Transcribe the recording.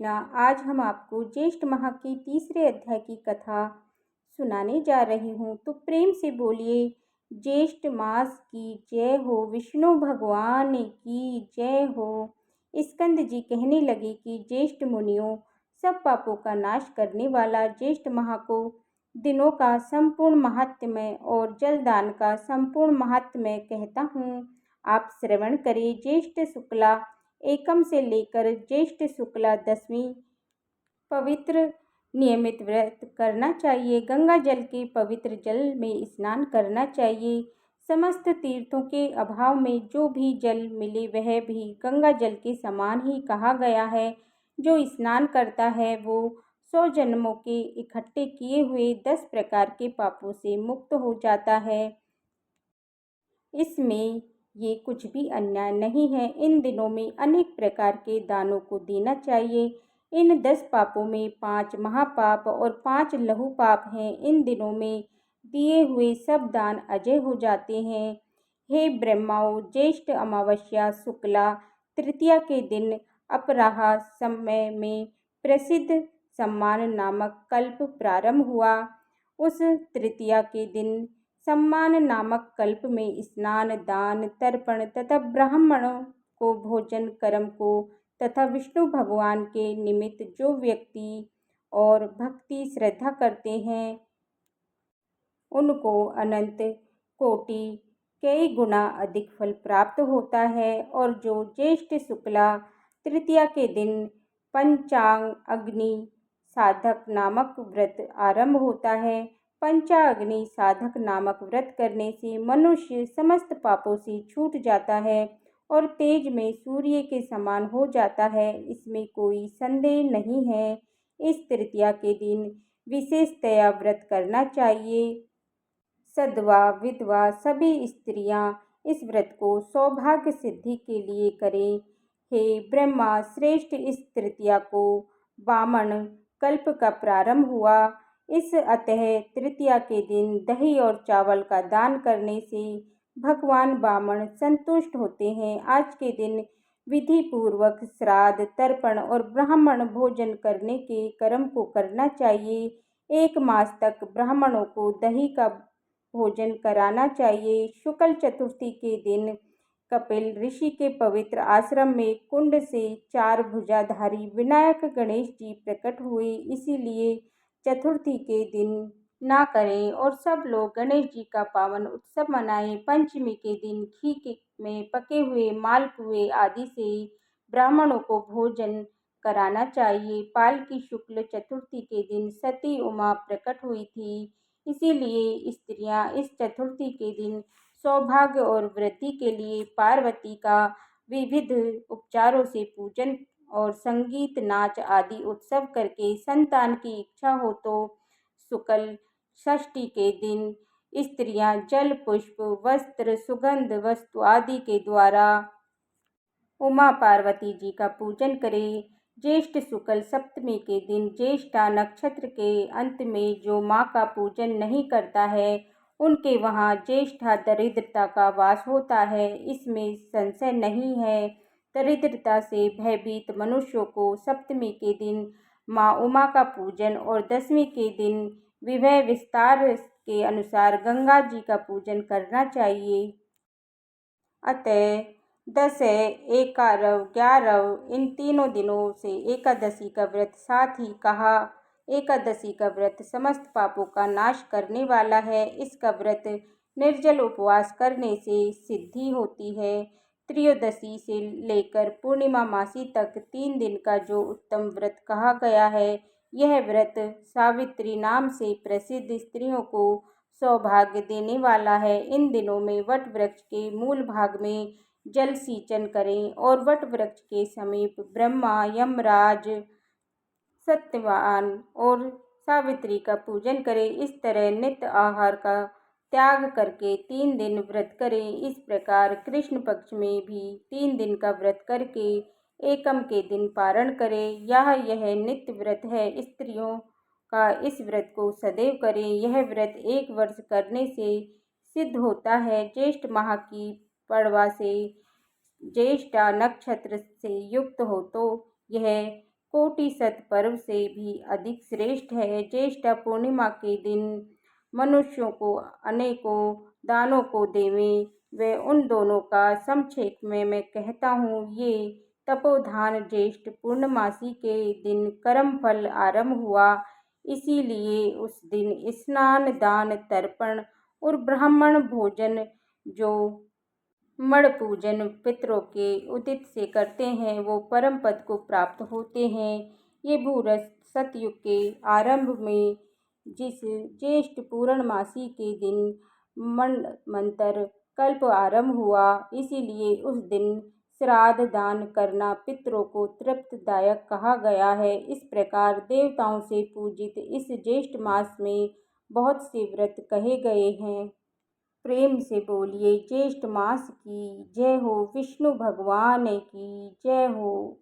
कृष्णा। आज हम आपको ज्येष्ठ माह के तीसरे अध्याय की कथा सुनाने जा रही हूँ। तो प्रेम से बोलिए ज्येष्ठ मास की जय हो, विष्णु भगवान की जय हो। स्कंद जी कहने लगे कि ज्येष्ठ मुनियों, सब पापों का नाश करने वाला ज्येष्ठ माह को दिनों का संपूर्ण महात्म्य और जलदान का संपूर्ण महात्म्य कहता हूँ। आप श्रवण करें। ज्येष्ठ शुक्ला एकम से लेकर ज्येष्ठ शुक्ला दशमी पवित्र नियमित व्रत करना चाहिए। गंगा जल के पवित्र जल में स्नान करना चाहिए। समस्त तीर्थों के अभाव में जो भी जल मिले वह भी गंगा जल के समान ही कहा गया है। जो स्नान करता है वो 100 जन्मों के इकट्ठे किए हुए 10 प्रकार के पापों से मुक्त हो जाता है। इसमें ये कुछ भी अन्याय नहीं है। इन दिनों में अनेक प्रकार के दानों को देना चाहिए। इन 10 पापों में 5 महापाप और 5 लघु पाप हैं। इन दिनों में दिए हुए सब दान अजय हो जाते हैं। हे ब्रह्माओं, ज्येष्ठ अमावस्या शुक्ला तृतीया के दिन अपराह समय में प्रसिद्ध सम्मान नामक कल्प प्रारंभ हुआ। उस तृतीया के दिन सम्मान नामक कल्प में स्नान, दान, तर्पण तथा ब्राह्मणों को भोजन कर्म को तथा विष्णु भगवान के निमित्त जो व्यक्ति और भक्ति श्रद्धा करते हैं उनको अनंत कोटि कई गुना अधिक फल प्राप्त होता है। और जो ज्येष्ठ शुक्ला तृतीया के दिन पंचांग अग्नि साधक नामक व्रत आरंभ होता है। पंचाग्नि साधक नामक व्रत करने से मनुष्य समस्त पापों से छूट जाता है और तेज में सूर्य के समान हो जाता है। इसमें कोई संदेह नहीं है। इस तृतीया के दिन विशेषतया व्रत करना चाहिए। सधवा विधवा सभी स्त्रियां इस व्रत को सौभाग्य सिद्धि के लिए करें। हे ब्रह्मा श्रेष्ठ, इस तृतीया को वामन कल्प का प्रारंभ हुआ। इस अतः तृतीया के दिन दही और चावल का दान करने से भगवान वामन संतुष्ट होते हैं। आज के दिन विधि पूर्वक श्राद्ध, तर्पण और ब्राह्मण भोजन करने के कर्म को करना चाहिए। 1 मास तक ब्राह्मणों को दही का भोजन कराना चाहिए। शुक्ल चतुर्थी के दिन कपिल ऋषि के पवित्र आश्रम में कुंड से 4 भुजाधारी विनायक गणेश जी प्रकट हुए। इसीलिए चतुर्थी के दिन ना करें और सब लोग गणेश जी का पावन उत्सव मनाएं। पंचमी के दिन घी में पके हुए मालपुए आदि से ब्राह्मणों को भोजन कराना चाहिए। पाल की शुक्ल चतुर्थी के दिन सती उमा प्रकट हुई थी। इसीलिए स्त्रियां इस चतुर्थी के दिन सौभाग्य और वृद्धि के लिए पार्वती का विविध उपचारों से पूजन और संगीत, नाच आदि उत्सव करके संतान की इच्छा हो तो शुक्ल षष्ठी के दिन स्त्रियां जल, पुष्प, वस्त्र, सुगंध वस्तु आदि के द्वारा उमा पार्वती जी का पूजन करें। ज्येष्ठ शुक्ल सप्तमी के दिन ज्येष्ठा नक्षत्र के अंत में जो माँ का पूजन नहीं करता है उनके वहाँ ज्येष्ठा दरिद्रता का वास होता है। इसमें संशय नहीं है। दरिद्रता से भयभीत मनुष्यों को सप्तमी के दिन माँ उमा का पूजन और दशमी के दिन विवय विस्तार के अनुसार गंगा जी का पूजन करना चाहिए। अतः 10, 11, 11 इन तीनों दिनों से एकादशी का व्रत, साथ ही कहा एकादशी का व्रत समस्त पापों का नाश करने वाला है। इसका व्रत निर्जल उपवास करने से सिद्धि होती है। त्रयोदशी से लेकर पूर्णिमा मासी तक 3 दिन का जो उत्तम व्रत कहा गया है, यह व्रत सावित्री नाम से प्रसिद्ध स्त्रियों को सौभाग्य देने वाला है। इन दिनों में वट वृक्ष के मूल भाग में जल सिंचन करें और वट वृक्ष के समीप ब्रह्मा, यमराज, सत्यवान और सावित्री का पूजन करें। इस तरह नित्य आहार का त्याग करके 3 दिन व्रत करें। इस प्रकार कृष्ण पक्ष में भी 3 दिन का व्रत करके एकम के दिन पारण करें। यह नित्य व्रत है। स्त्रियों का इस व्रत को सदैव करें। यह व्रत 1 वर्ष करने से सिद्ध होता है। ज्येष्ठ माह की पड़वा से ज्येष्ठा नक्षत्र से युक्त हो तो यह कोटि सत पर्व से भी अधिक श्रेष्ठ है। ज्येष्ठ पूर्णिमा के दिन मनुष्यों को अनेकों दानों को देवें। वे उन दोनों का संक्षेप में मैं कहता हूँ। ये तपोधान ज्येष्ठ पूर्णमासी के दिन कर्म फल आरंभ हुआ, इसीलिए उस दिन स्नान दान तर्पण और ब्राह्मण भोजन जो मण पूजन पितरों के उदित से करते हैं वो परम पद को प्राप्त होते हैं। ये भूरस सतयुग के आरंभ में जिस ज्येष्ठ पूर्णमासी के दिन मंतर कल्प आरंभ हुआ, इसीलिए उस दिन श्राद्ध दान करना पितरों को तृप्तदायक कहा गया है। इस प्रकार देवताओं से पूजित इस ज्येष्ठ मास में बहुत से व्रत कहे गए हैं। प्रेम से बोलिए ज्येष्ठ मास की जय हो, विष्णु भगवान की जय हो।